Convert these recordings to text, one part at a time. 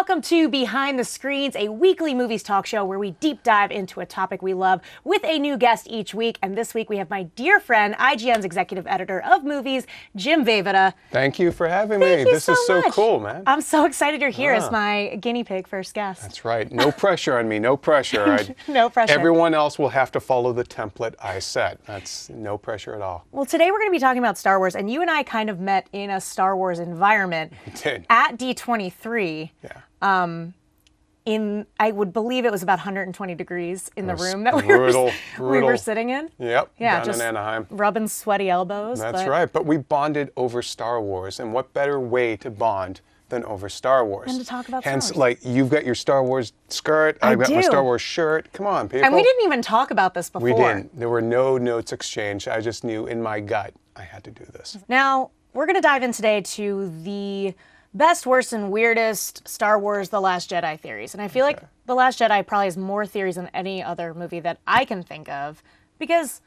Welcome to Behind the Screens, a weekly movies talk show where we deep dive into a topic we love with a new guest each week. And this week we have my dear friend, IGN's executive editor of movies, Jim Vejvoda. Thank you for having me. This is so cool, man. I'm so excited you're here as my guinea pig first guest. That's right. No pressure on me. No pressure. No pressure. Everyone else will have to follow the template I set. That's no pressure at all. Well, today we're going to be talking about Star Wars, and you and I kind of met in a Star Wars environment at D23. Yeah. I would believe it was about 120 degrees in the room that we were sitting in. Yep. Yeah, down just in Anaheim. Rubbing sweaty elbows. That's right. But we bonded over Star Wars, and what better way to bond than over Star Wars? And to talk about Hence, Star Wars. like, you've got your Star Wars skirt, I've got my Star Wars shirt. Come on, people. And we didn't even talk about this before. We didn't. There were no notes exchanged. I just knew in my gut I had to do this. Now, we're going to dive in today to the best, worst, and weirdest Star Wars The Last Jedi theories. And I feel like The Last Jedi probably has more theories than any other movie that I can think of. Because,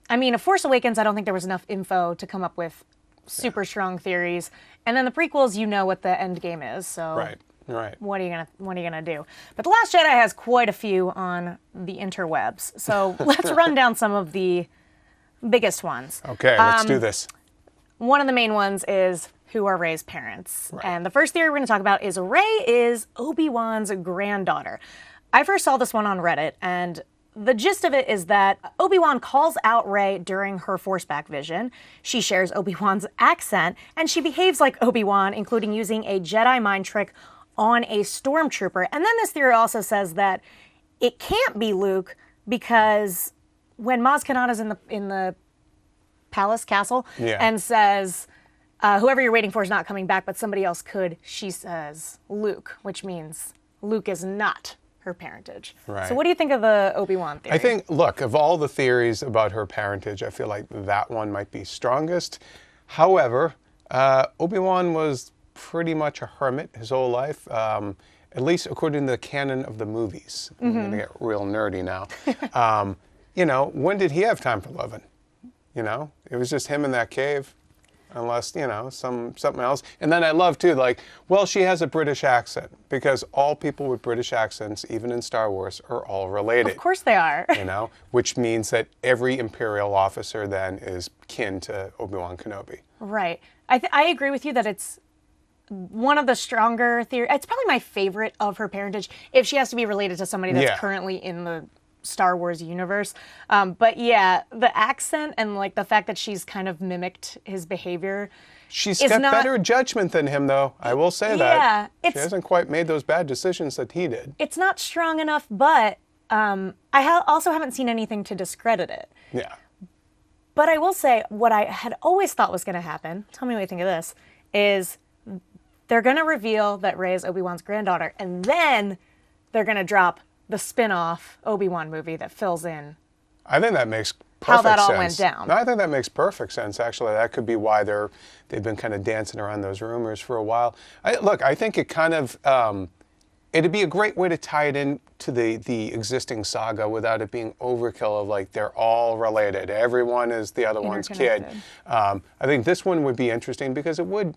I mean, A Force Awakens, I don't think there was enough info to come up with super strong theories. And then the prequels, you know what the end game is. So Right. what are you gonna do? But The Last Jedi has quite a few on the interwebs. So let's run down some of the biggest ones. Okay, let's do this. One of the main ones is, who are Rey's parents? Right. And the first theory we're going to talk about is Rey is Obi-Wan's granddaughter. I first saw this one on Reddit, and the gist of it is that Obi-Wan calls out Rey during her Force-back vision. She shares Obi-Wan's accent, and she behaves like Obi-Wan, including using a Jedi mind trick on a stormtrooper. And then this theory also says that it can't be Luke because when Maz Kanata's in the palace castle and says, whoever you're waiting for is not coming back, but somebody else could, she says Luke, which means Luke is not her parentage. Right. So what do you think of the Obi-Wan theory? I think, look, of all the theories about her parentage, I feel like that one might be strongest. However, Obi-Wan was pretty much a hermit his whole life, at least according to the canon of the movies. I'm going to get real nerdy now. You know, when did he have time for loving? You know, it was just him in that cave, unless, you know, something else. And then I love, too, like, well, she has a British accent, because all people with British accents, even in Star Wars, are all related. Of course they are. You know, which means that every Imperial officer then is kin to Obi-Wan Kenobi. Right. I agree with you that it's one of the stronger theories. It's probably my favorite of her parentage, if she has to be related to somebody that's currently in the Star Wars universe. But yeah, the accent and like the fact that she's kind of mimicked his behavior. She's got better judgment than him, though. I will say that. Yeah. She hasn't quite made those bad decisions that he did. It's not strong enough, but I also haven't seen anything to discredit it. Yeah. But I will say, what I had always thought was going to happen, tell me what you think of this, is they're going to reveal that Rey is Obi-Wan's granddaughter, and then they're going to drop the spin-off Obi-Wan movie that fills in. I think that makes perfect how that all sense. went down. No, I think that makes perfect sense, actually. That could be why they've been kind of dancing around those rumors for a while. Look, I think it kind of, it'd be a great way to tie it in to the existing saga without it being overkill of, like, they're all related. Everyone is the other one's kid. I think this one would be interesting because it would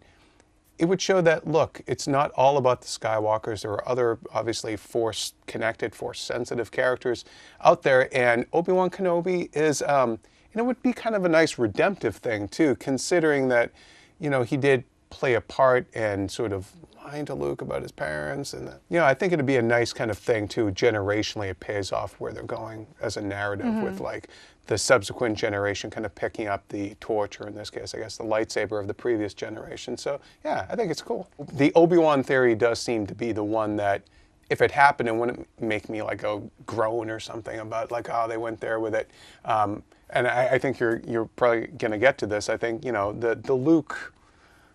show that, look, it's not all about the Skywalkers. There are other, obviously, Force-connected, Force-sensitive characters out there. And Obi-Wan Kenobi is, it would be kind of a nice redemptive thing, too, considering that, you know, he did play a part and sort of lying to Luke about his parents. And, you know, I think it'd be a nice kind of thing, too. Generationally, it pays off where they're going as a narrative with, like, the subsequent generation kind of picking up the torch, or in this case, I guess, the lightsaber of the previous generation. So, yeah, I think it's cool. The Obi-Wan theory does seem to be the one that, if it happened, it wouldn't make me, like, go groan or something about, like, oh, they went there with it. And I think you're probably going to get to this. I think, you know, the Luke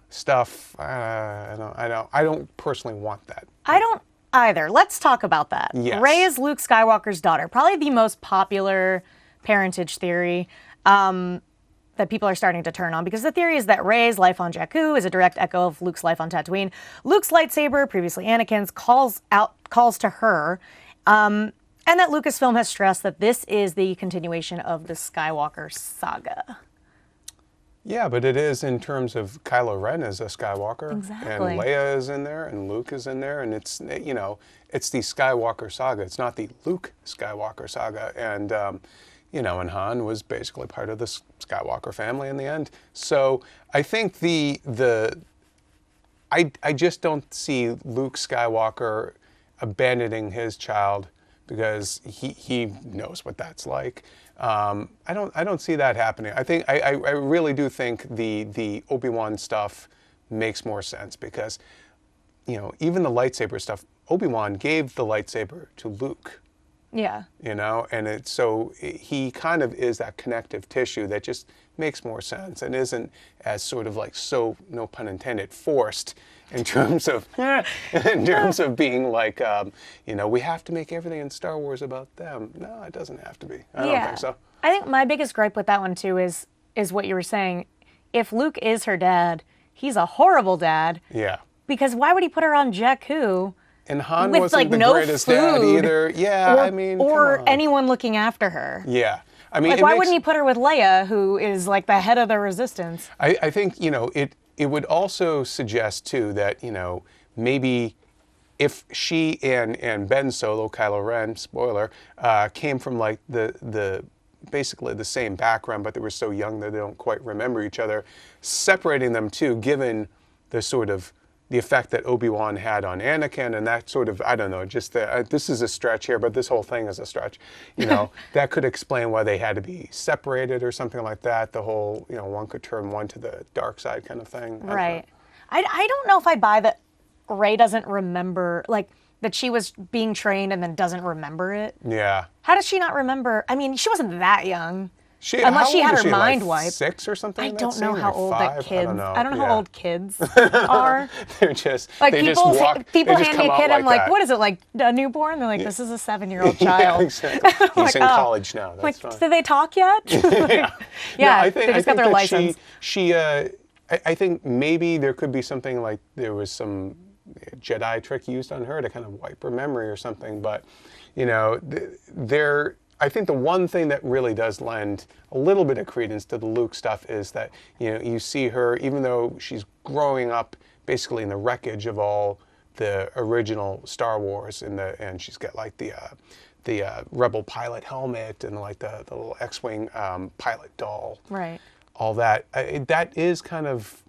stuff, I don't personally want that. I don't either. Let's talk about that. Yes. Rey is Luke Skywalker's daughter. Probably the most popular parentage theory that people are starting to turn on, because the theory is that Rey's life on Jakku is a direct echo of Luke's life on Tatooine. Luke's lightsaber, previously Anakin's, calls to her, and that Lucasfilm has stressed that this is the continuation of the Skywalker saga. Yeah, but it is in terms of Kylo Ren as a Skywalker, Exactly. and Leia is in there, and Luke is in there, and it's it's the Skywalker saga. It's not the Luke Skywalker saga, and and Han was basically part of the Skywalker family in the end. So I think I just don't see Luke Skywalker abandoning his child because he knows what that's like. I don't see that happening. I really do think the Obi-Wan stuff makes more sense because even the lightsaber stuff, Obi-Wan gave the lightsaber to Luke. Yeah. And he kind of is that connective tissue that just makes more sense and isn't as sort of like, so, no pun intended, forced in terms of being like, we have to make everything in Star Wars about them. No, it doesn't have to be. I don't think so. I think my biggest gripe with that one too is what you were saying. If Luke is her dad, he's a horrible dad. Yeah. Because why would he put her on Jakku? And Han with, wasn't like, the no greatest food, dad either. Yeah, or come on. anyone looking after her. Yeah. Why wouldn't he put her with Leia, who is like the head of the Resistance? I think, it would also suggest too that, maybe if she and Ben Solo, Kylo Ren, spoiler, came from like the basically the same background, but they were so young that they don't quite remember each other, separating them too, given the sort of the effect that Obi-Wan had on Anakin, and that sort of, I don't know, just this is a stretch here, but this whole thing is a stretch. That could explain why they had to be separated or something like that. The whole, one could turn one to the dark side kind of thing. Right. I don't know if I buy that Rey doesn't remember, like, that she was being trained and then doesn't remember it. Yeah. How does she not remember? I mean, she wasn't that young. Unless she had her mind like wiped. 6 or something? I in that don't know scene, how or old 5? that kids. I don't know Yeah. how old kids are. They're just Like they people, just walk, people they just hand me come a kid. out I'm like, that. what is it, like a newborn? They're like, this is a 7-year-old Yeah, child. exactly. He's in oh. college now. That's Like, fine. did they talk yet? Yeah. Yeah, No, they just got their that license. I think maybe there could be something like there was some Jedi trick used on her to kind of wipe her memory or something. But, I think the one thing that really does lend a little bit of credence to the Luke stuff is that, you see her, even though she's growing up basically in the wreckage of all the original Star Wars, and she's got like the Rebel pilot helmet and like the little X-Wing pilot doll. Right. All that. That is kind of,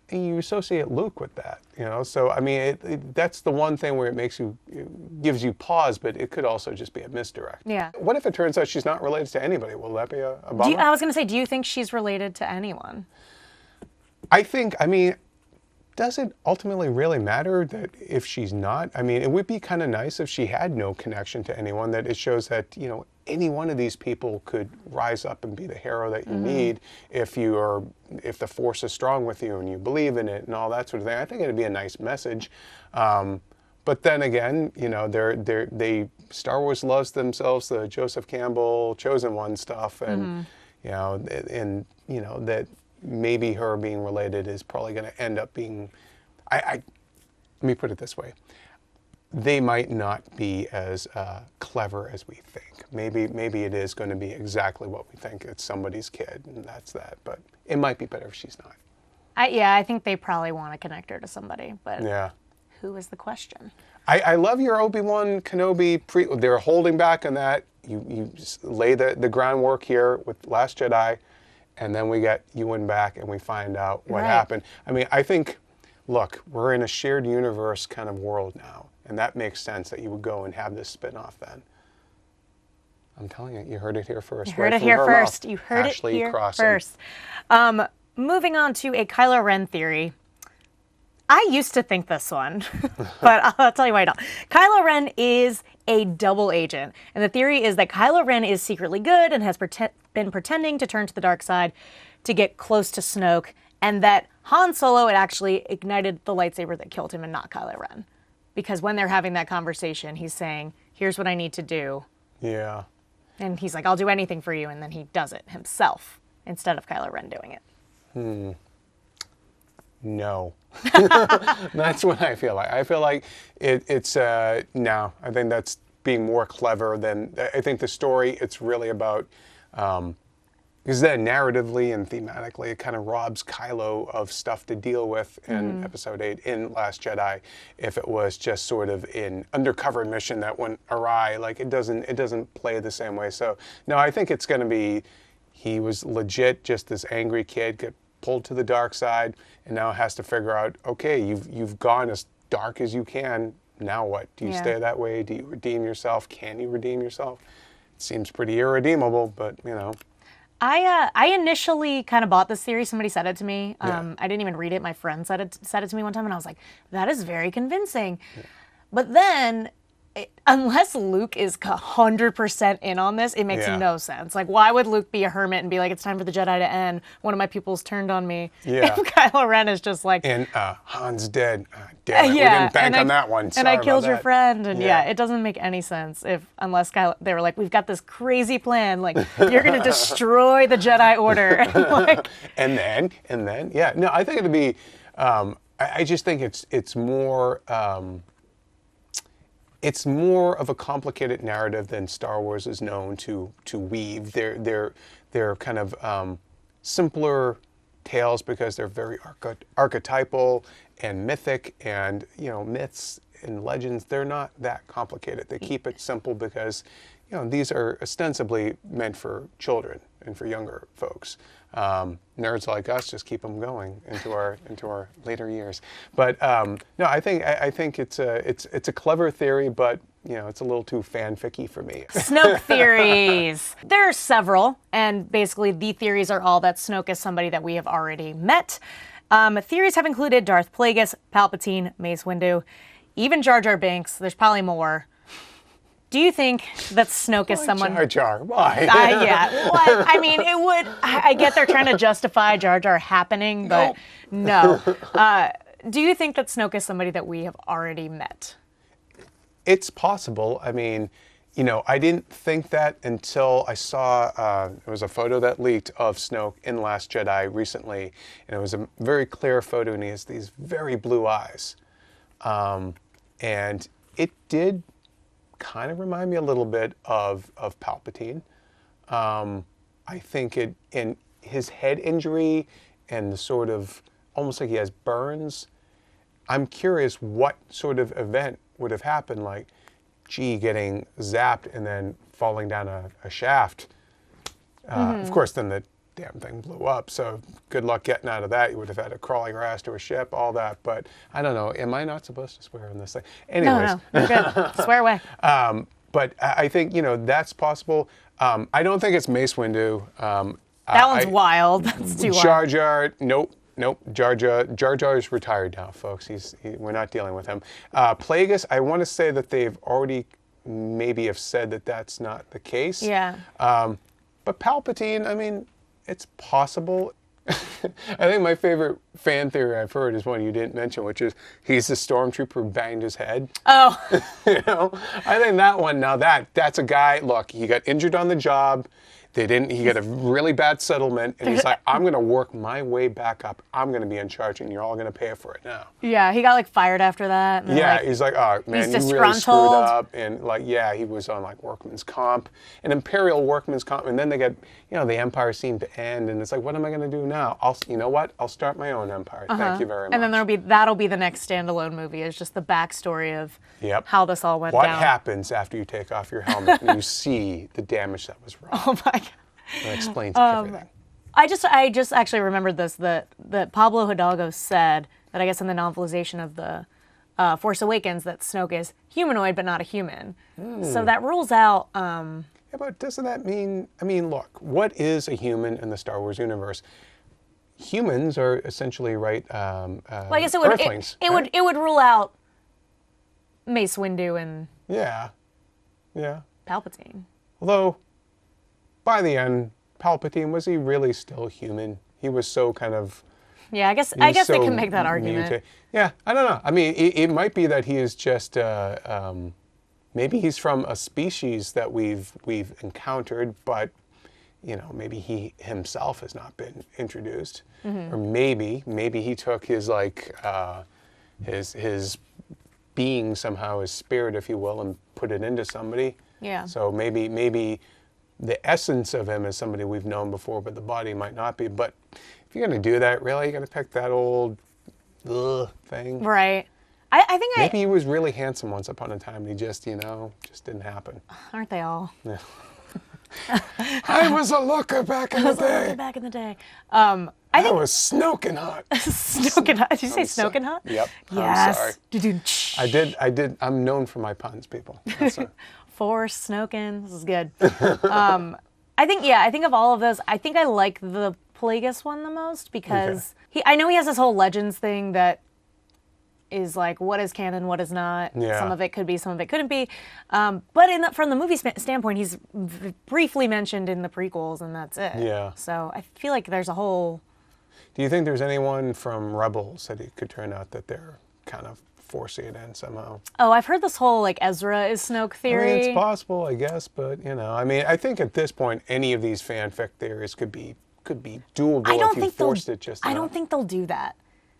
you associate Luke with that, So, that's the one thing where it gives you pause, but it could also just be a misdirect. Yeah. What if it turns out she's not related to anybody? Will that be a bummer? I was going to say, do you think she's related to anyone? Does it ultimately really matter that if she's not? It would be kind of nice if she had no connection to anyone, that it shows that, any one of these people could rise up and be the hero that you need if the Force is strong with you and you believe in it and all that sort of thing. I think it'd be a nice message. But then again, Star Wars loves themselves the Joseph Campbell Chosen One stuff, and that maybe her being related is probably going to end up being. Let me put it this way. They might not be as clever as we think. Maybe it is going to be exactly what we think. It's somebody's kid, and that's that. But it might be better if she's not. I think they probably want to connect her to somebody, but Yeah. who is the question? I love your Obi-Wan Kenobi they're holding back on that. You lay the groundwork here with Last Jedi, and then we get Ewan back and we find out what happened. I think, look, we're in a shared universe kind of world now, and that makes sense that you would go and have this spin-off then. I'm telling you, you heard it here first. You heard it here first. You heard it here first. Moving on to a Kylo Ren theory. I used to think this one, but I'll tell you why not. Kylo Ren is a double agent, and the theory is that Kylo Ren is secretly good and has been pretending to turn to the dark side to get close to Snoke, and that Han Solo had actually ignited the lightsaber that killed him and not Kylo Ren. Because when they're having that conversation, he's saying, here's what I need to do. Yeah. And he's like, I'll do anything for you, and then he does it himself instead of Kylo Ren doing it. No. That's what I feel like. I feel like it's no. I think that's being more clever than, I think the story, it's really about Because then narratively and thematically, it kind of robs Kylo of stuff to deal with in Episode 8 in Last Jedi. If it was just sort of an undercover mission that went awry, like it doesn't play the same way. So no, I think it's going to be, he was legit just this angry kid, got pulled to the dark side, and now has to figure out, okay, you've gone as dark as you can. Now what? Do you stay that way? Do you redeem yourself? Can you redeem yourself? It seems pretty irredeemable, but you know. I initially kind of bought this theory. Somebody said it to me. I didn't even read it. My friend said it to me one time, and I was like, that is very convincing. Yeah. But then, unless Luke is 100% in on this, it makes no sense. Like, why would Luke be a hermit and be like, it's time for the Jedi to end? One of my pupils turned on me. Yeah. And Kylo Ren is just like... And Han's dead. Damn it, we didn't bank on that one. Sorry and I killed your that. friend. And it doesn't make any sense unless they were like, we've got this crazy plan. Like, you're going to destroy the Jedi Order. Like, and then, yeah. No, I think it'd be... I just think it's more... it's more of a complicated narrative than Star Wars is known to weave. They're kind of simpler tales because they're very archetypal and mythic, and you know, myths and legends, they're not that complicated. They keep it simple because, you know, these are ostensibly meant for children and for younger folks. Nerds like us just keep them going into our later years. But no, I think it's a clever theory, but you know, it's a little too fanficky for me. Snoke theories. There are several, and basically the theories are all that Snoke is somebody that we have already met. Theories have included Darth Plagueis, Palpatine, Mace Windu, even Jar Jar Binks. There's probably more. Do you think that Snoke is someone... Jar Jar, why? Yeah. Well, I mean, it would... I get they're trying to justify Jar Jar happening, but no. Do you think that Snoke is somebody that we have already met? It's possible. I mean, you know, I didn't think that until I saw... there was a photo that leaked of Snoke in Last Jedi recently, and it was a very clear photo, and he has these very blue eyes. And it did... kind of remind me a little bit of Palpatine. I think in his head injury and the sort of, almost like he has burns, I'm curious what sort of event would have happened, like, gee, getting zapped and then falling down a shaft. Of course, then the damn thing blew up, so good luck getting out of that. You would have had a crawling ass to a ship, all that. But I don't know. Am I not supposed to swear on this thing? Anyways. No, you're good. Swear away. But I think, you know, that's possible. I don't think it's Mace Windu. That one's wild. That's too wild. Jar Jar, nope. Jar Jar is retired now, folks. We're not dealing with him. Plagueis, I want to say that they've already maybe have said that that's not the case. Yeah. But Palpatine, I mean, it's possible. I think my favorite fan theory I've heard is one you didn't mention, which is he's the stormtrooper who banged his head. Oh. You know, I think that one, now that's a guy, look, he got injured on the job. He got a really bad settlement, and he's like, I'm going to work my way back up. I'm going to be in charge, and you're all going to pay for it now. Yeah, he got like fired after that. And yeah, he's like, oh man, you really screwed up. And like, yeah, he was on like workman's comp, an imperial workman's comp, and then they get, you know, the empire seemed to end, and it's like, what am I going to do now? You know what? I'll start my own empire. Thank you very much. And then that'll be the next standalone movie. Is just the backstory of how this all went down. What happens after you take off your helmet and you see the damage that was wrought? Oh my God. That explains everything. I just actually remembered this, that Pablo Hidalgo said that I guess in the novelization of the Force Awakens that Snoke is humanoid but not a human. So that rules out... Yeah, but doesn't that mean... I mean, look, what is a human in the Star Wars universe? Humans are essentially, right, well, I guess Earthlings, it would rule out Mace Windu and yeah, Palpatine. Although, by the end, Palpatine, was he really still human? He was so kind of... Yeah, I guess they can make that argument. Yeah, I don't know. I mean, it might be that he is just... maybe he's from a species that we've encountered, but, you know, maybe he himself has not been introduced. Or maybe he took his, like, his being somehow, his spirit, if you will, and put it into somebody. Yeah. So maybe the essence of him is somebody we've known before, but the body might not be. But if you're going to do that, really, you're going to pick that old thing. Right. I think Maybe he was really handsome once upon a time, and he just, just didn't happen. Aren't they all? Yeah. I was a looker back in the day. Back in the day. I was snoking hot. Snoking hot. Did you say snoking hot? Yep. Yes. I'm sorry. I did. I'm known for my puns, people. For snoking. This is good. I think of all of those, I think I like the Plagueis one the most because I know he has this whole Legends thing that is like, what is canon, what is not. Yeah. Some of it could be, some of it couldn't be. But from the movie standpoint, he's briefly mentioned in the prequels, and that's it. Yeah. So I feel like there's a whole... Do you think there's anyone from Rebels that it could turn out that they're kind of forcing it in somehow? Oh, I've heard this whole, like, Ezra is Snoke theory. I mean, it's possible, I guess, but, I think at this point, any of these fanfic theories could be doable if you forced it just enough. I don't think they'll do that.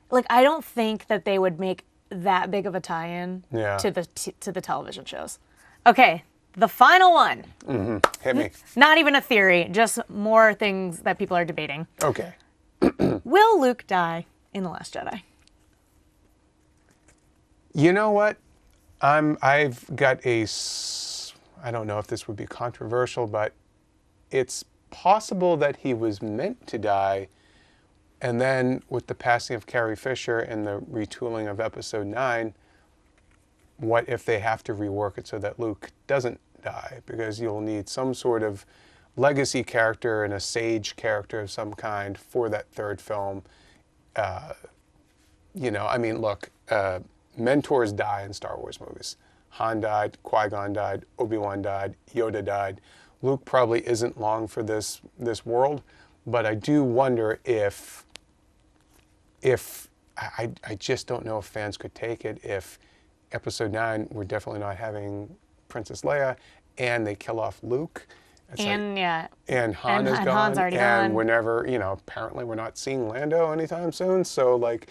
Like, I don't think that they would make that big of a tie-in to the television shows. Okay, the final one. Mm-hmm. Hit me. Not even a theory, just more things that people are debating. Okay. Will Luke die in The Last Jedi? You know what? I've got I don't know if this would be controversial, but it's possible that he was meant to die. And then with the passing of Carrie Fisher and the retooling of Episode 9, what if they have to rework it so that Luke doesn't die? Because you'll need some sort of legacy character and a sage character of some kind for that third film. Look, mentors die in Star Wars movies. Han died, Qui-Gon died, Obi-Wan died, Yoda died. Luke probably isn't long for this world, but I do wonder if I just don't know if fans could take it if Episode 9 we're definitely not having Princess Leia and they kill off Luke. And Han is gone, Han's already gone. we're never, apparently we're not seeing Lando anytime soon. So like,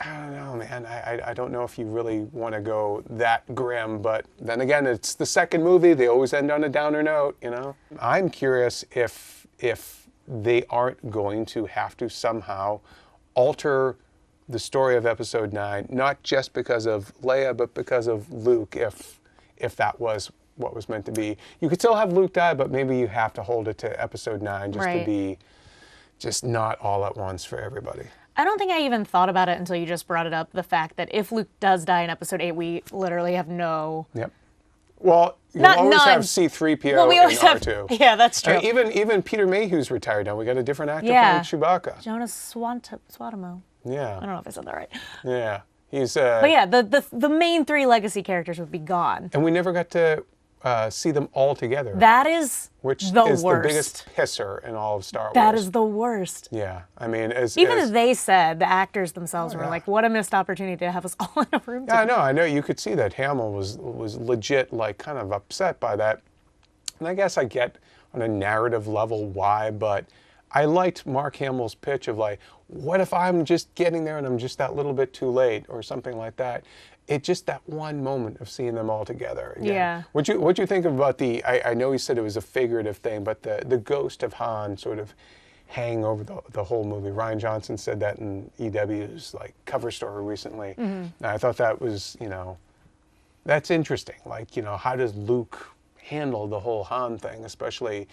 I don't know, man. I don't know if you really want to go that grim, but then again, it's the second movie. They always end on a downer note, I'm curious if they aren't going to have to somehow alter the story of Episode 9, not just because of Leia, but because of Luke, if that was what was meant to be. You could still have Luke die, but maybe you have to hold it to Episode 9 just to be just not all at once for everybody. I don't think I even thought about it until you just brought it up, the fact that if Luke does die in Episode 8, we literally have no... Yep. Well, you always have C-3PO and R2. Yeah, that's true. Even Peter Mayhew's retired now. We got a different actor playing Chewbacca. Jonas Swatamo. Yeah. I don't know if I said that right. Yeah. He's... But yeah, the main three legacy characters would be gone. And we never got to see them all together. That is which the is worst. The biggest pisser in all of Star Wars. That is the worst. Yeah, I mean, even as they said, the actors themselves were like, "What a missed opportunity to have us all in a room." Yeah, I know. You could see that Hamill was legit, like, kind of upset by that. And I guess I get on a narrative level why, but I liked Mark Hamill's pitch of like, what if I'm just getting there and I'm just that little bit too late or something like that. It just that one moment of seeing them all together again. Yeah. What'd you think about I know he said it was a figurative thing, but the ghost of Han sort of hanging over the whole movie. Ryan Johnson said that in EW's like cover story recently. Mm-hmm. And I thought that was, that's interesting. Like, how does Luke handle the whole Han thing, especially,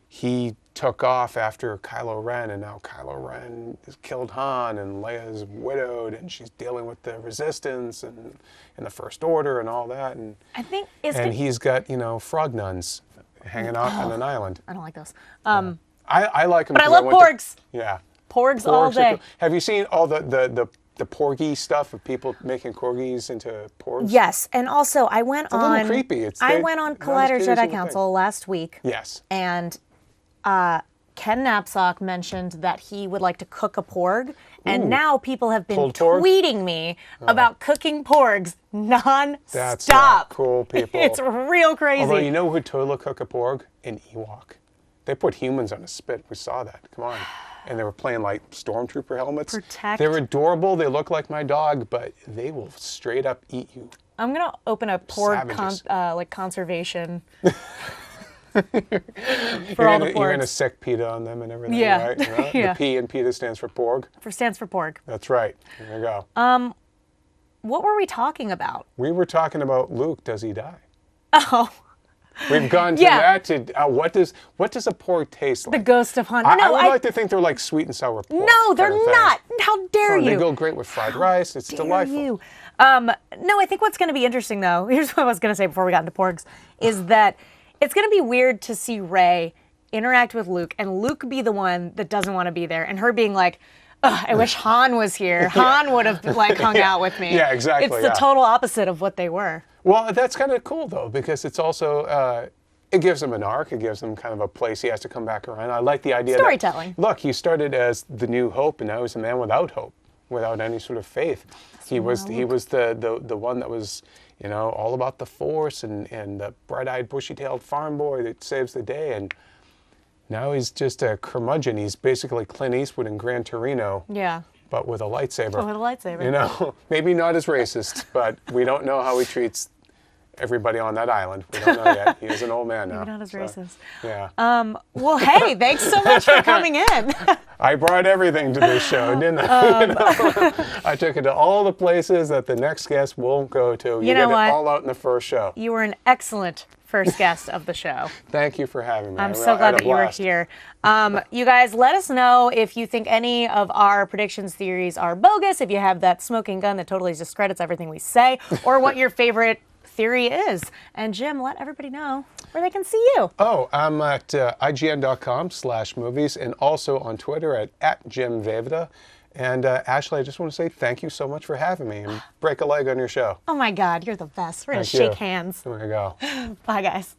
he took off after Kylo Ren, and now Kylo Ren has killed Han, and Leia's widowed, and she's dealing with the Resistance and the First Order and all that, and I think he's got frog nuns hanging out on an island. I don't like those. I like them, but I love porgs. Porgs all day. Cool. Have you seen all the porgy stuff of people making corgis into porgs? Yes, and also I went on. It's a little creepy. I went on Collider Jedi Council last week. Yes. And Ken Knapsack mentioned that he would like to cook a porg, and now people have been tweeting me about cooking porgs non-stop. That's not cool, people. It's real crazy. Although you know who would totally cook a porg? An Ewok. They put humans on a spit. We saw that. Come on. And they were playing like stormtrooper helmets. They're adorable. They look like my dog, but they will straight up eat you. I'm gonna open a porg conservation For all the You're gonna porgs. sick PETA on them and everything, Yeah. right? You know? Yeah. The P in PETA stands for porg. Stands for porg. That's right. There you go. What were we talking about? We were talking about Luke. Does he die? Oh, We've gone to Yeah. that. To what does a porg taste like? the ghost of Han. I would like to think they're like sweet and sour pork. No, they're kind of thing. not. How dare They you? go great with fried rice. It's Dare delightful. you? No, I think what's going to be interesting, though, here's what I was going to say before we got into porgs, is that it's going to be weird to see Rey interact with Luke and Luke be the one that doesn't want to be there and her being like, ugh, I wish Han was here. Han would have like hung out with me. Yeah, exactly, It's the yeah. total opposite of what they were. Well, that's kind of cool though, because it's also it gives him an arc. It gives him kind of a place he has to come back around. I like the idea. Storytelling. That, look, he started as the New Hope, and now he's a man without hope, without any sort of faith. He was the one that was, you know, all about the Force and the bright-eyed, bushy-tailed farm boy that saves the day. And now he's just a curmudgeon. He's basically Clint Eastwood in Gran Torino. Yeah. But with a lightsaber. But with a lightsaber. You know, maybe not as racist, but we don't know how he treats everybody on that island. We don't know yet. He is an old man now. Maybe not as racist. Yeah. Well, hey, thanks so much for coming in. I brought everything to this show, didn't I? You know? I took it to all the places that the next guest won't go to. You know get what? it all out in the first show. You were an excellent first guest of the show. Thank you for having me. I'm I so had glad a that you were blast. here. You guys, let us know if you think any of our predictions theories are bogus, if you have that smoking gun that totally discredits everything we say, or what your favorite theory is. And Jim, let everybody know where they can see you. Oh, I'm at ign.com/movies and also on Twitter at Jim Vejvoda. And Ashley, I just want to say thank you so much for having me and break a leg on your show. Oh my God, you're the best. We're going to Thank you. shake hands. There we go. Bye, guys.